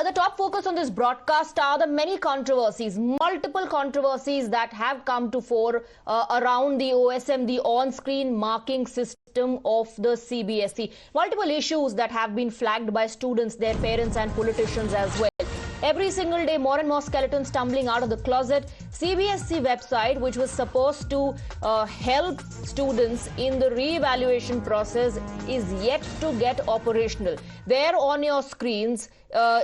The top focus on this broadcast are the many controversies, multiple controversies that have come to fore around the OSM, the on-screen marking system of the CBSE. Multiple issues that have been flagged by students, their parents and politicians as well. Every single day, more and more skeletons tumbling out of the closet. CBSE website, which was supposed to help students in the re-evaluation process, is yet to get operational. There on your screens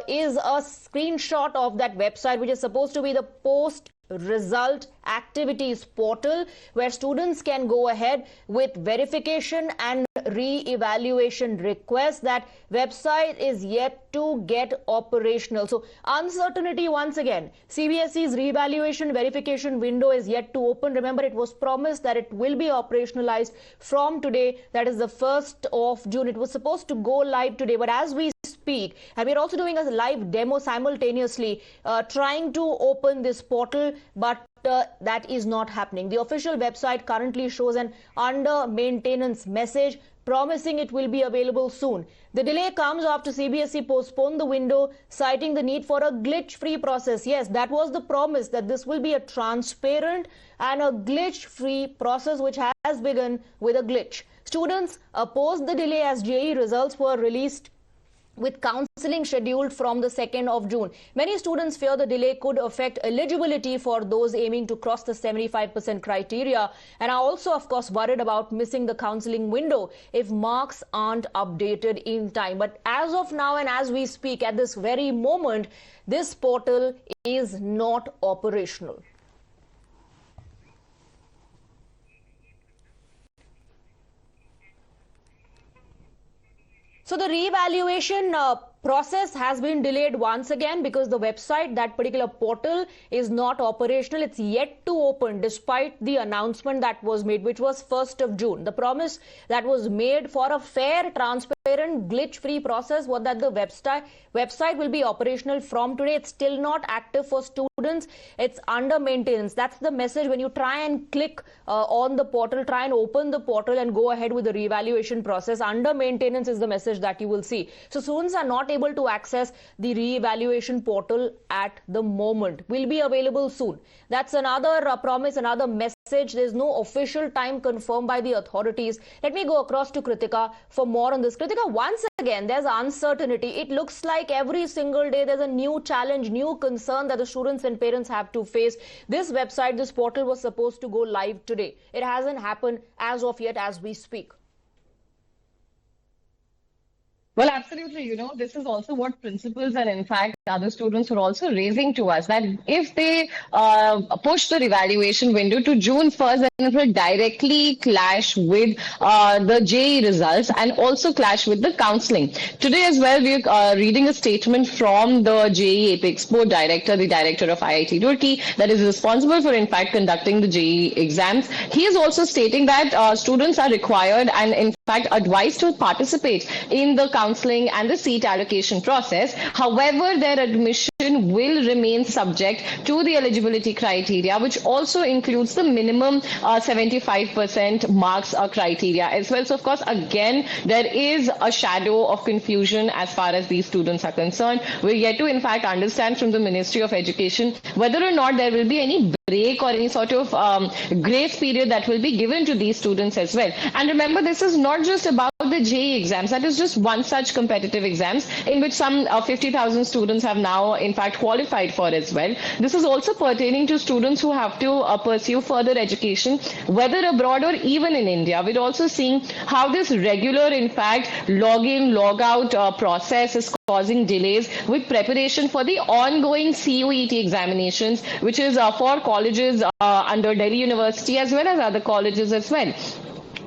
is a screenshot of that website, which is supposed to be the post-result activities portal, where students can go ahead with verification and re-evaluation requests. That website is yet to get operational. So uncertainty once again. CBSE's re-evaluation verification window is yet to open. Remember, it was promised that it will be operationalized from today. That is the 1st of June. It was supposed to go live today, but as we speak, and we're also doing a live demo simultaneously, trying to open this portal, but that is not happening. The official website currently shows an under maintenance message promising it will be available soon. The delay comes after CBSE postponed the window, citing the need for a glitch-free process. Yes, that was the promise, that this will be a transparent and a glitch-free process, which has begun with a glitch. Students opposed the delay as JEE results were released with counselling scheduled from the 2nd of June. Many students fear the delay could affect eligibility for those aiming to cross the 75% criteria, and are also, of course, worried about missing the counselling window if marks aren't updated in time. But as of now and as we speak, at this very moment, this portal is not operational. So the re-evaluation process has been delayed once again because the website, that particular portal, is not operational. It's yet to open despite the announcement that was made, which was 1st of June. The promise that was made for a fair, transparent, glitch-free process was that the website will be operational from today. It's still not active for students. It's under maintenance. That's the message when you try and click on the portal, try and open the portal and go ahead with the re-evaluation process. Under maintenance is the message that you will see. So students are not able to access the re-evaluation portal at the moment. Will be available soon. That's another promise, another message. There's no official time confirmed by the authorities. Let me go across to Kritika for more on this. Kritika, once again, there's uncertainty. It looks like every single day there's a new challenge, new concern that the students and parents have to face. This website, this portal was supposed to go live today. It hasn't happened as of yet as we speak. Well, absolutely. You know, this is also what principals and, in fact, other students are also raising to us, that if they push the evaluation window to June 1st, then it will directly clash with the JEE results and also clash with the counselling. Today as well, we are reading a statement from the JEE Apex Board director, the director of IIT Roorkee, that is responsible for, in fact, conducting the JEE exams. He is also stating that students are required and, in fact, advised to participate in the counselling and the seat allocation process. However, their admission will remain subject to the eligibility criteria, which also includes the minimum 75% marks criteria as well. So, of course, again, there is a shadow of confusion as far as these students are concerned. We're yet to, in fact, understand from the Ministry of Education whether or not there will be any break or any sort of grace period that will be given to these students as well. And remember, this is not just about the JEE exams. That is just one such competitive exams in which some 50,000 students have now, in fact, qualified for as well. This is also pertaining to students who have to pursue further education, whether abroad or even in India. We're also seeing how this regular, in fact, log-in, log-out process is causing delays with preparation for the ongoing CUET examinations, which is for colleges under Delhi University as well as other colleges as well.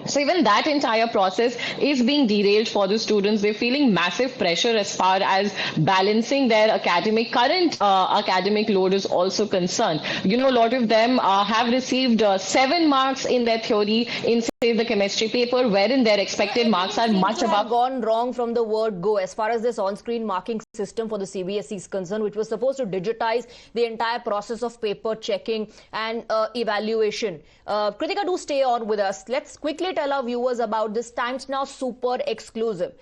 So even that entire process is being derailed for the students. They're feeling massive pressure as far as balancing their current academic load is also concerned. You know, a lot of them have received 7 marks in their theory in, say, the chemistry paper, wherein their expected marks are much above. Gone wrong from the word go as far as this on-screen marking system for the CBSE is concerned, which was supposed to digitize the entire process of paper checking and evaluation. Kritika, do stay on with us. Let's quickly tell our viewers about this Times Now super exclusive.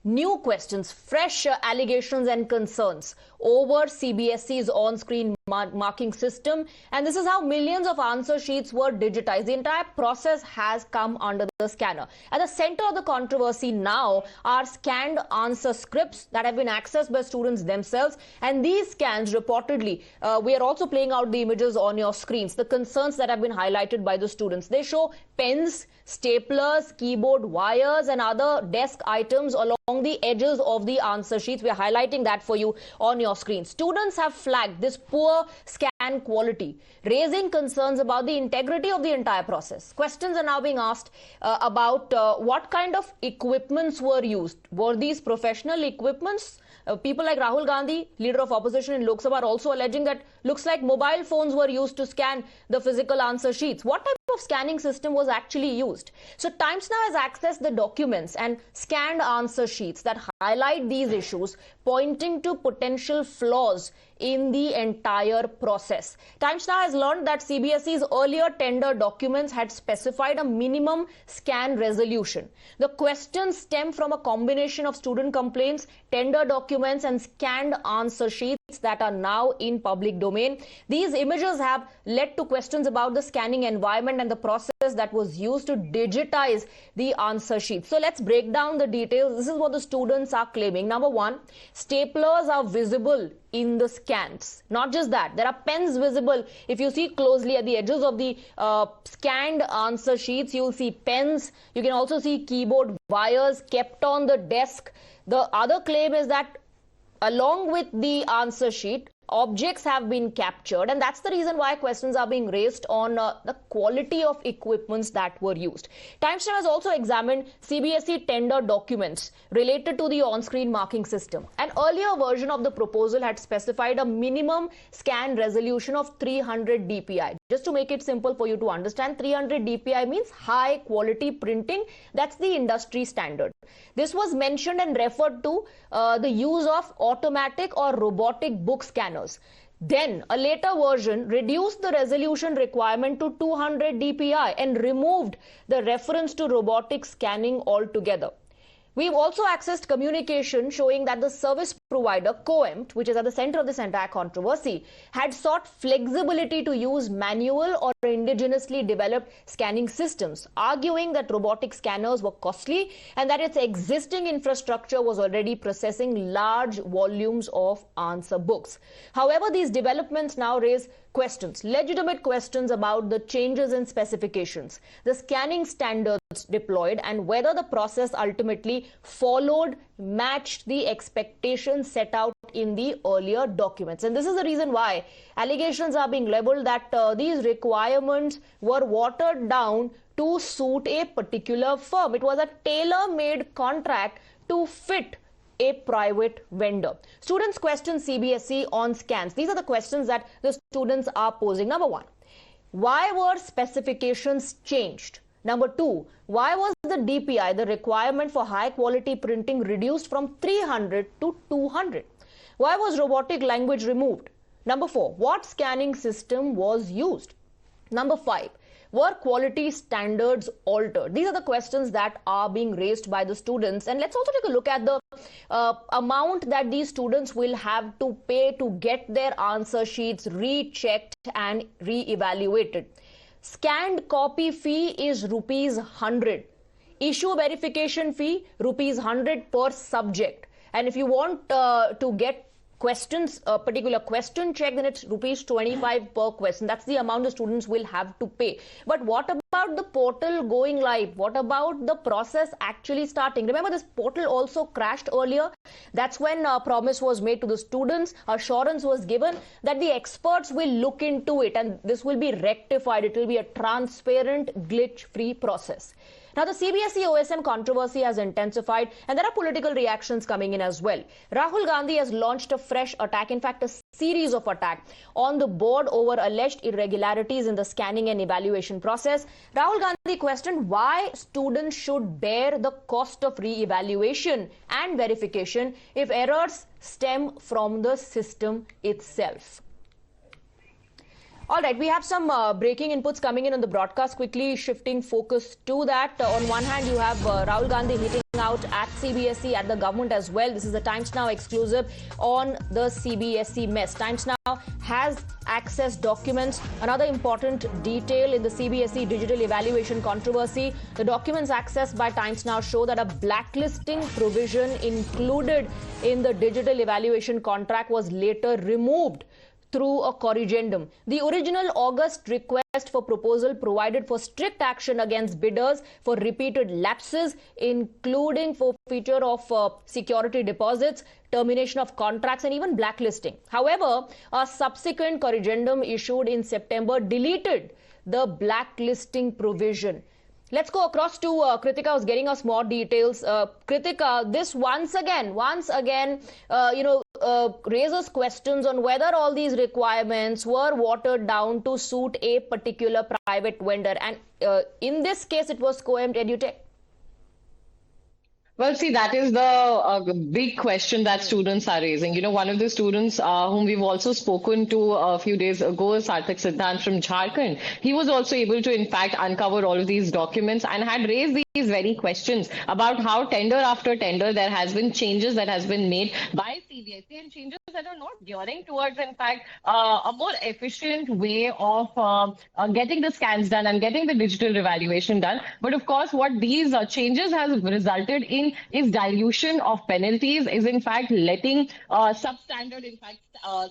new questions, fresh allegations and concerns over CBSE's on-screen marking system. And this is how millions of answer sheets were digitized. The entire process has come under the scanner. At the center of the controversy now are scanned answer scripts that have been accessed by students themselves. And these scans reportedly, we are also playing out the images on your screens, the concerns that have been highlighted by the students. They show pens, staplers, keyboard wires and other desk items along the edges of the answer sheets. We are highlighting that for you on your screen. Students have flagged this poor scan quality, raising concerns about the integrity of the entire process. Questions are now being asked about what kind of equipments were used. Were these professional equipments? People like Rahul Gandhi, leader of opposition in Lok Sabha, are also alleging that looks like mobile phones were used to scan the physical answer sheets. What type of scanning system was actually used? So Times Now has accessed the documents and scanned answer sheets that highlight these issues, pointing to potential flaws in the entire process. Times Now has learned that CBSE's earlier tender documents had specified a minimum scan resolution. The questions stem from a combination of student complaints, tender documents and scanned answer sheets that are now in public domain. These images have led to questions about the scanning environment and the process that was used to digitize the answer sheet. So let's break down the details. This is what the students are claiming. Number one, staplers are visible in the scans. Not just that, there are pens visible. If you see closely at the edges of the scanned answer sheets, you'll see pens. You can also see keyboard wires kept on the desk. The other claim is that along with the answer sheet, objects have been captured, and that's the reason why questions are being raised on the quality of equipments that were used. Times Now has also examined CBSE tender documents related to the on-screen marking system. An earlier version of the proposal had specified a minimum scan resolution of 300 dpi. Just to make it simple for you to understand, 300 dpi means high quality printing. That's the industry standard. This was mentioned and referred to the use of automatic or robotic book scanners. Then a later version reduced the resolution requirement to 200 dpi and removed the reference to robotic scanning altogether. We've also accessed communication showing that the service provider, COEMT, which is at the center of this entire controversy, had sought flexibility to use manual or indigenously developed scanning systems, arguing that robotic scanners were costly and that its existing infrastructure was already processing large volumes of answer books. However, these developments now raise questions, legitimate questions about the changes in specifications, the scanning standards deployed, and whether the process ultimately matched the expectations set out in the earlier documents. And this is the reason why allegations are being leveled that these requirements were watered down to suit a particular firm. It was a tailor-made contract to fit a private vendor. Students question CBSE on scans. These are the questions that the students are posing. Number one, why were specifications changed? Number two, why was the DPI, the requirement for high quality printing, reduced from 300 to 200? Why was robotic language removed? Number four, what scanning system was used? Number five, were quality standards altered? These are the questions that are being raised by the students. And let's also take a look at the amount that these students will have to pay to get their answer sheets rechecked and re-evaluated. Scanned copy fee is rupees 100. Issue verification fee rupees 100 per subject. And if you want to get questions, a particular question check, then it's rupees 25 per question. That's the amount the students will have to pay. But what about the portal going live? What about the process actually starting? Remember, this portal also crashed earlier. That's when a promise was made to the students. Assurance was given that the experts will look into it and this will be rectified. It will be a transparent, glitch-free process. Now, the CBSE OSM controversy has intensified and there are political reactions coming in as well. Rahul Gandhi has launched a fresh attack, in fact, a series of attacks on the board over alleged irregularities in the scanning and evaluation process. Rahul Gandhi questioned why students should bear the cost of re-evaluation and verification if errors stem from the system itself. All right, we have some breaking inputs coming in on the broadcast. Quickly shifting focus to that. On one hand, you have Rahul Gandhi hitting out at CBSE, at the government as well. This is a Times Now exclusive on the CBSE mess. Times Now has accessed documents. Another important detail in the CBSE digital evaluation controversy. The documents accessed by Times Now show that a blacklisting provision included in the digital evaluation contract was later removed through a corrigendum. The original August request for proposal provided for strict action against bidders for repeated lapses, including forfeiture of security deposits, termination of contracts, and even blacklisting. However, a subsequent corrigendum issued in September deleted the blacklisting provision. Let's go across to Kritika, who's getting us more details. Kritika, this once again, raises questions on whether all these requirements were watered down to suit a particular private vendor. And in this case, it was Coemt EduTech. Well, see, that is the big question that students are raising. You know, one of the students whom we've also spoken to a few days ago, Sarthak Siddhant from Jharkhand, he was also able to, in fact, uncover all of these documents and had raised these very questions about how tender after tender there has been changes that has been made by CBSE and changes that are not gearing towards, in fact, a more efficient way of getting the scans done and getting the digital evaluation done. But of course, what these changes has resulted in is dilution of penalties, is in fact letting substandard, in fact,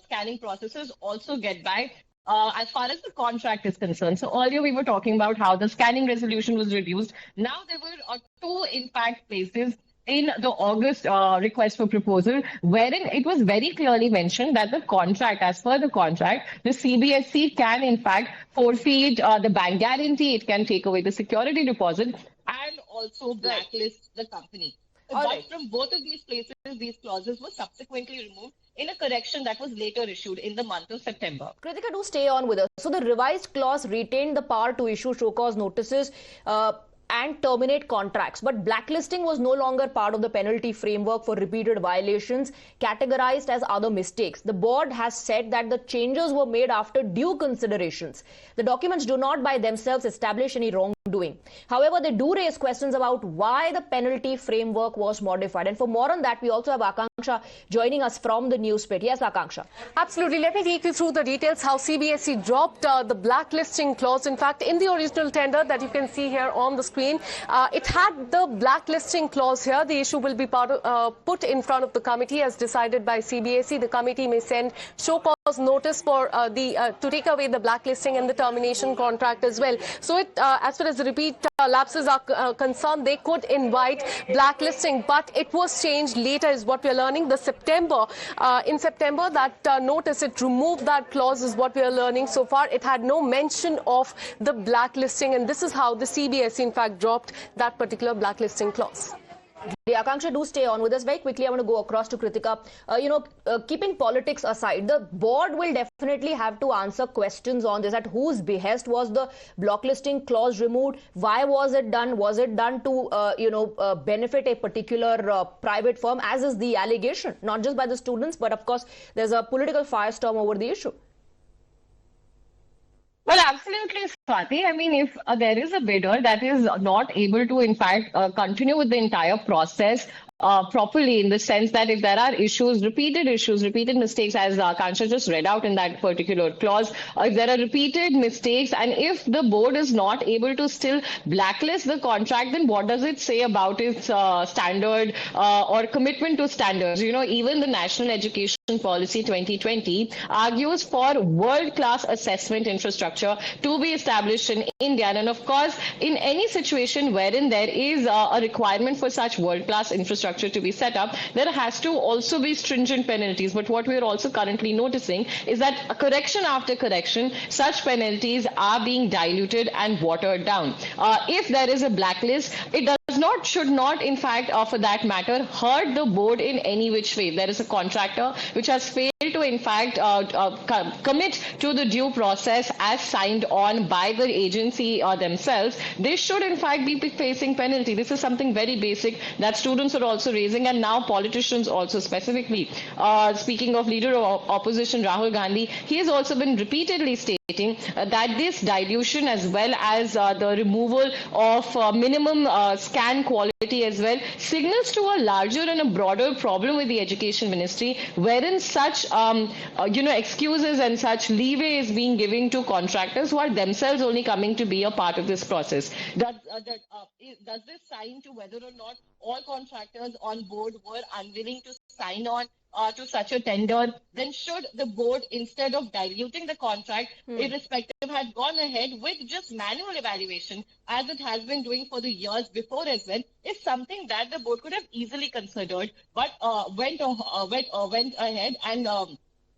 scanning processes also get by. As far as the contract is concerned. So earlier we were talking about how the scanning resolution was reduced. Now there were two, in fact, places in the August request for proposal, wherein it was very clearly mentioned that the contract, as per the contract, the CBSE can, in fact, forfeit the bank guarantee, it can take away the security deposit, and also blacklist the company. But from both of these places, these clauses were subsequently removed in a correction that was later issued in the month of September. Kritika, do stay on with us. So the revised clause retained the power to issue show cause notices and terminate contracts. But blacklisting was no longer part of the penalty framework for repeated violations categorized as other mistakes. The board has said that the changes were made after due considerations. The documents do not by themselves establish any wrongdoing. However, they do raise questions about why the penalty framework was modified. And for more on that, we also have Akanksha joining us from the newspit. Yes, Akanksha. Absolutely. Let me take you through the details how CBSE dropped the blacklisting clause. In fact, in the original tender that you can see here on the screen, it had the blacklisting clause here. The issue will be put in front of the committee as decided by CBSE. The committee may send show cause notice for to take away the blacklisting and the termination contract as well. So it, as far as the repeat lapses are concerned, they could invite blacklisting, but it was changed later is what we are learning. In September, that notice, it removed that clause is what we are learning so far. It had no mention of the blacklisting, and this is how the CBSE in fact dropped that particular blacklisting clause. Akanksha, do stay on with us. Very quickly, I want to go across to Kritika. Keeping politics aside, the board will definitely have to answer questions on this. At whose behest was the blacklisting clause removed? Why was it done? Was it done to, benefit a particular private firm, as is the allegation, not just by the students, but of course, there's a political firestorm over the issue. Well, absolutely, Swati. I mean, if there is a bidder that is not able to, in fact, continue with the entire process properly, in the sense that if there are repeated mistakes, as Kansha just read out in that particular clause, if there are repeated mistakes, and if the board is not able to still blacklist the contract, then what does it say about its standard or commitment to standards? You know, even the National Education Policy 2020 argues for world-class assessment infrastructure to be established in India. And of course, in any situation wherein there is a requirement for such world-class infrastructure to be set up, there has to also be stringent penalties. But what we are also currently noticing is that correction after correction, such penalties are being diluted and watered down. If there is a blacklist, it should not, in fact, for that matter, hurt the board in any which way. There is a contractor which has failed fail to, in fact, commit to the due process as signed on by the agency themselves, they should, in fact, be facing penalty. This is something very basic that students are also raising, and now politicians also specifically. Speaking of leader of opposition Rahul Gandhi, he has also been repeatedly stating that this dilution as well as the removal of minimum scan quality as well signals to a larger and a broader problem with the education ministry, wherein such excuses and such leeway is being given to contractors who are themselves only coming to be a part of this process. Does this sign to whether or not all contractors on board were unwilling to sign on to such a tender? Then should the board, instead of diluting the contract, irrespective, had gone ahead with just manual evaluation, as it has been doing for the years before as well, is something that the board could have easily considered, but went ahead and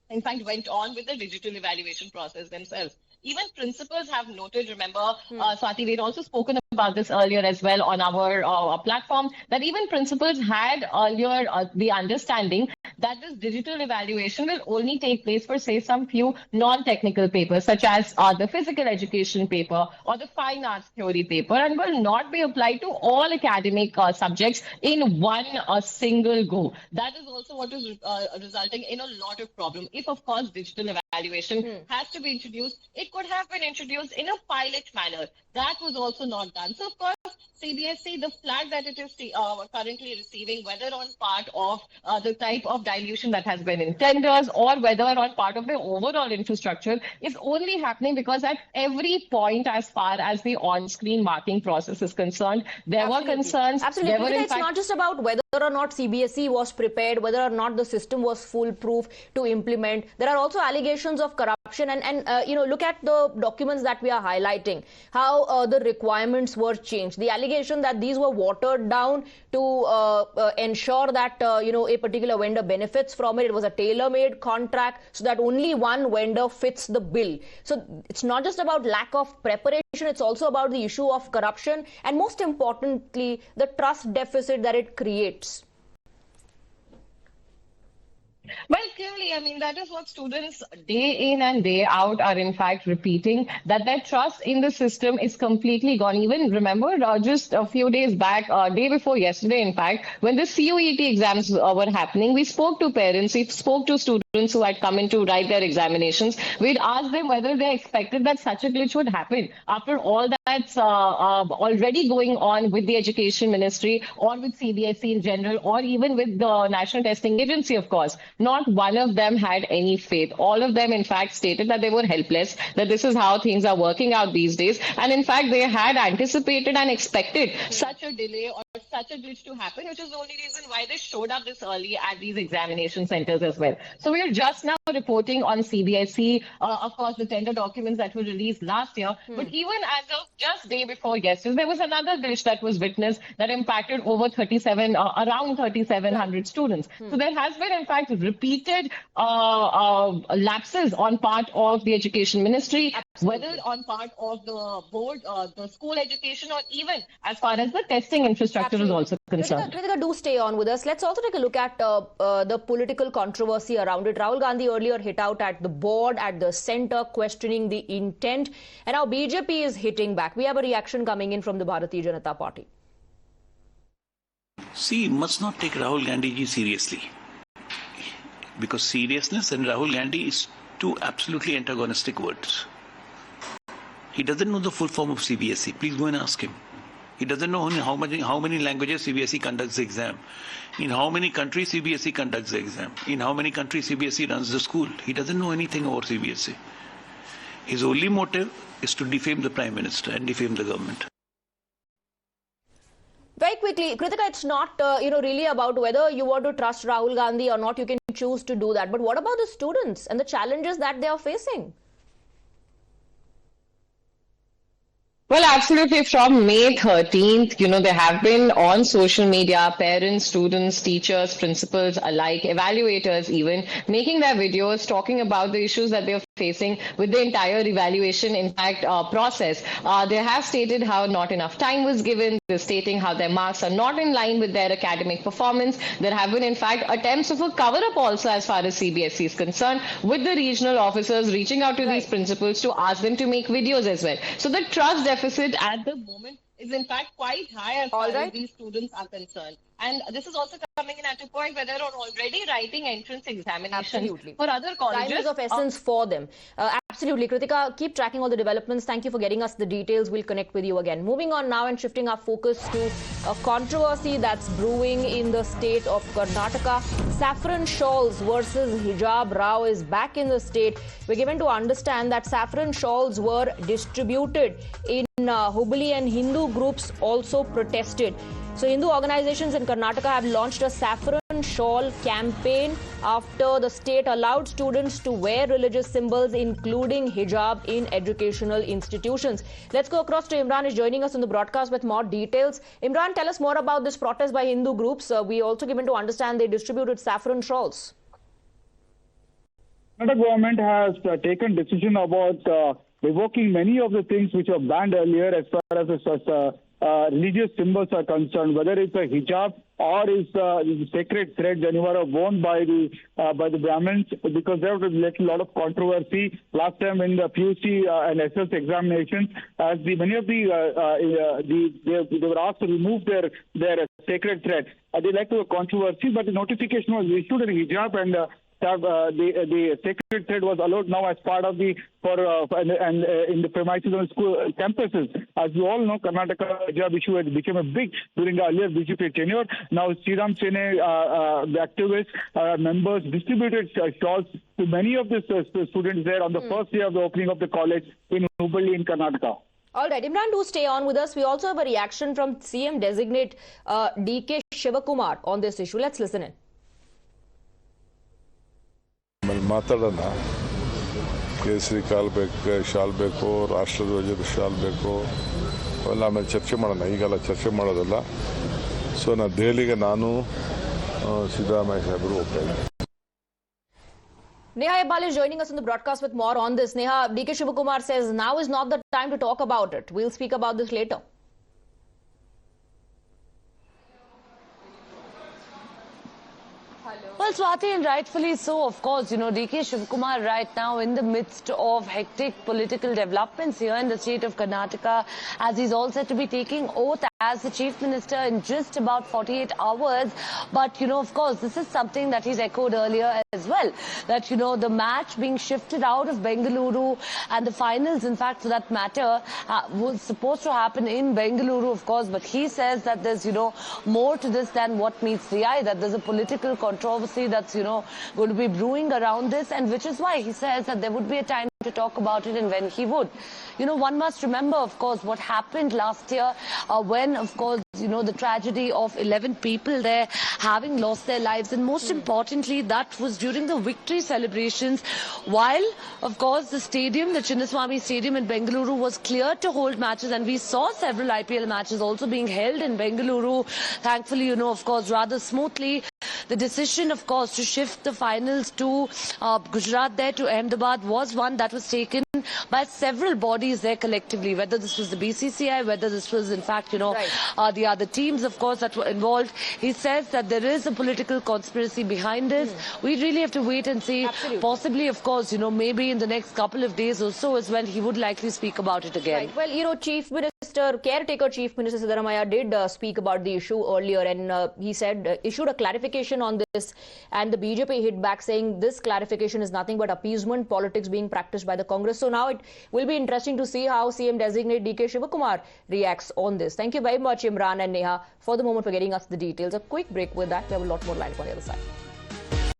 in fact went on with the digital evaluation process themselves. Even principals have noted, remember, Swati, we had also spoken about this earlier as well on our platform, that even principals had earlier the understanding that this digital evaluation will only take place for, say, some few non-technical papers, such as the physical education paper or the fine arts theory paper, and will not be applied to all academic subjects in one single go. That is also what is resulting in a lot of problem. If, of course, digital evaluation has to be introduced, it could have been introduced in a pilot manner. That was also not done. So, of course, CBSE, the flag that it is currently receiving, whether on part of the type of dilution that has been in tenders or whether on part of the overall infrastructure, is only happening because at every point, as far as the on-screen marking process is concerned, there were concerns. Absolutely. There were, it's not just about whether or not CBSE was prepared, whether or not the system was foolproof to implement. There are also allegations of corruption, and look at the documents that we are highlighting, how the requirements were changed. The allegation that these were watered down to ensure that a particular vendor benefits from it. It was a tailor-made contract so that only one vendor fits the bill. So it's not just about lack of preparation, it's also about the issue of corruption, and most importantly, the trust deficit that it creates. Well, clearly, I mean, that is what students day in and day out are in fact repeating, that their trust in the system is completely gone. Even remember just a few days back, day before yesterday, in fact, when the CUET exams were happening, we spoke to parents, we spoke to students who had come in to write their examinations. We'd asked them whether they expected that such a glitch would happen. After all that's already going on with the education ministry or with CBSE in general, or even with the National Testing Agency, of course, not one of them had any faith. All of them, in fact, stated that they were helpless, that this is how things are working out these days. And in fact, they had anticipated and expected such a delay or such a glitch to happen, which is the only reason why they showed up this early at these examination centers as well. So we are just now reporting on CBSE, of course, the tender documents that were released last year. But even as of just day before yesterday, there was another glitch that was witnessed that impacted over around 3,700 students. So there has been, in fact, repeated lapses on part of the education ministry, whether on part of the board, the school education, or even as far as the testing infrastructure is also concerned. Kritika, do stay on with us. Let's also take a look at the political controversy around it. Rahul Gandhi earlier hit out at the board, at the center, questioning the intent. And now BJP is hitting back. We have a reaction coming in from the Bharatiya Janata Party. See, must not take Rahul Gandhi seriously. Because seriousness and Rahul Gandhi is two absolutely antagonistic words. He doesn't know the full form of CBSE. Please go and ask him. He doesn't know how many languages CBSE conducts the exam. In how many countries CBSE conducts the exam. In how many countries CBSE runs the school. He doesn't know anything about CBSE. His only motive is to defame the Prime Minister and defame the government. Very quickly, Kritika, it's not really about whether you want to trust Rahul Gandhi or not. You can choose to do that. But what about the students and the challenges that they are facing? Well, absolutely. From May 13th, there have been on social media, parents, students, teachers, principals alike, evaluators even, making their videos talking about the issues that they're facing with the entire evaluation, in fact, process. They have stated how not enough time was given. They're stating how their marks are not in line with their academic performance. There have been, in fact, attempts of a cover-up also as far as CBSE is concerned, with the regional officers reaching out to these principals to ask them to make videos as well. So the trust deficit at the moment is in fact quite high as far as these students are concerned. And this is also coming in at a point where they're already writing entrance examinations for other colleges. Time is of essence for them. Absolutely. Kritika, keep tracking all the developments. Thank you for getting us the details. We'll connect with you again. Moving on now and shifting our focus to a controversy that's brewing in the state of Karnataka. Saffron shawls versus hijab row is back in the state. We're given to understand that saffron shawls were distributed in Hubli, and Hindu groups also protested. So Hindu organizations in Karnataka have launched a saffron shawl campaign after the state allowed students to wear religious symbols, including hijab, in educational institutions. Let's go across to Imran, is joining us on the broadcast with more details. Imran, tell us more about this protest by Hindu groups. We also given to understand they distributed saffron shawls. The government has taken decision about revoking many of the things which were banned earlier as far as religious symbols are concerned, whether it's a hijab or is sacred thread anywhere worn by the Brahmins, because there was a lot of controversy last time in the PUC and SS examinations, as many of they were asked to remove their sacred thread. They led to a controversy, but the notification was issued in hijab, and the sacred thread was allowed now as part of the in the premises of school campuses. As you all know, Karnataka hijab issue had become a big during the earlier BJP tenure. Now Sriram Sene, the activists, members distributed shawls to many of the students there on the first day of the opening of the college in Hubli in Karnataka. All right, Imran, do stay on with us. We also have a reaction from CM designate DK Shivakumar on this issue. Let's listen in. ಮಾತಾಡೋಣ ಕೇಸರಿ shawl ಬೇಕು, ರಾಷ್ಟ್ರಧ್ವಜದ shawl ಬೇಕು, ಅವೆಲ್ಲ ಆಮೇಲೆ ಚರ್ಚೆ ಮಾಡೋಣ. ಈಗೆಲ್ಲ ಚರ್ಚೆ ಮಾಡೋದಲ್ಲ. ಸೊ ನಾನು ದೆಹಲಿಗೆ ನಾನು ಸಿದ್ದರಾಮಯ್ಯ ಸಾಹೇಬರು ಹೋಗ್ತಾ ಇದ್ದೀನಿ. Neha Ebal is joining us on the broadcast with more on this. Neha, DK Shivakumar says now is not the time to talk about it. We'll speak about this later. Well, Swati, and rightfully so, of course. You know, DK Shivakumar right now in the midst of hectic political developments here in the state of Karnataka, as he's all set to be taking oath as the Chief Minister in just about 48 hours. But, you know, of course, this is something that he's echoed earlier as well, that, you know, the match being shifted out of Bengaluru and the finals, in fact, for that matter, was supposed to happen in Bengaluru, of course. But he says that there's, you know, more to this than what meets the eye, that there's a political controversy that's, you know, going to be brewing around this, and which is why he says that there would be a time to talk about it and when he would. You know, one must remember, of course, what happened last year when, of course, you know, the tragedy of 11 people there having lost their lives. And most importantly, that was during the victory celebrations, while, of course, the stadium, the Chinnaswamy Stadium in Bengaluru, was cleared to hold matches. And we saw several IPL matches also being held in Bengaluru. Thankfully, you know, of course, rather smoothly. The decision, of course, to shift the finals to Gujarat there, to Ahmedabad, was one that was taken by several bodies there collectively, whether this was the BCCI, whether this was, in fact, you know, the other teams, of course, that were involved. He says that there is a political conspiracy behind this. We really have to wait and see. Absolutely. Possibly, of course, you know, maybe in the next couple of days or so is when he would likely speak about it again. Right. Well, you know, caretaker Chief Minister Siddaramaiah did speak about the issue earlier, and he said, issued a clarification on this, and the BJP hit back saying this clarification is nothing but appeasement politics being practiced by the Congress. So now it will be interesting to see how CM designate DK Shivakumar reacts on this. Thank you very much, Imran and Neha, for the moment for getting us the details. A quick break with that. We have a lot more line on the other side.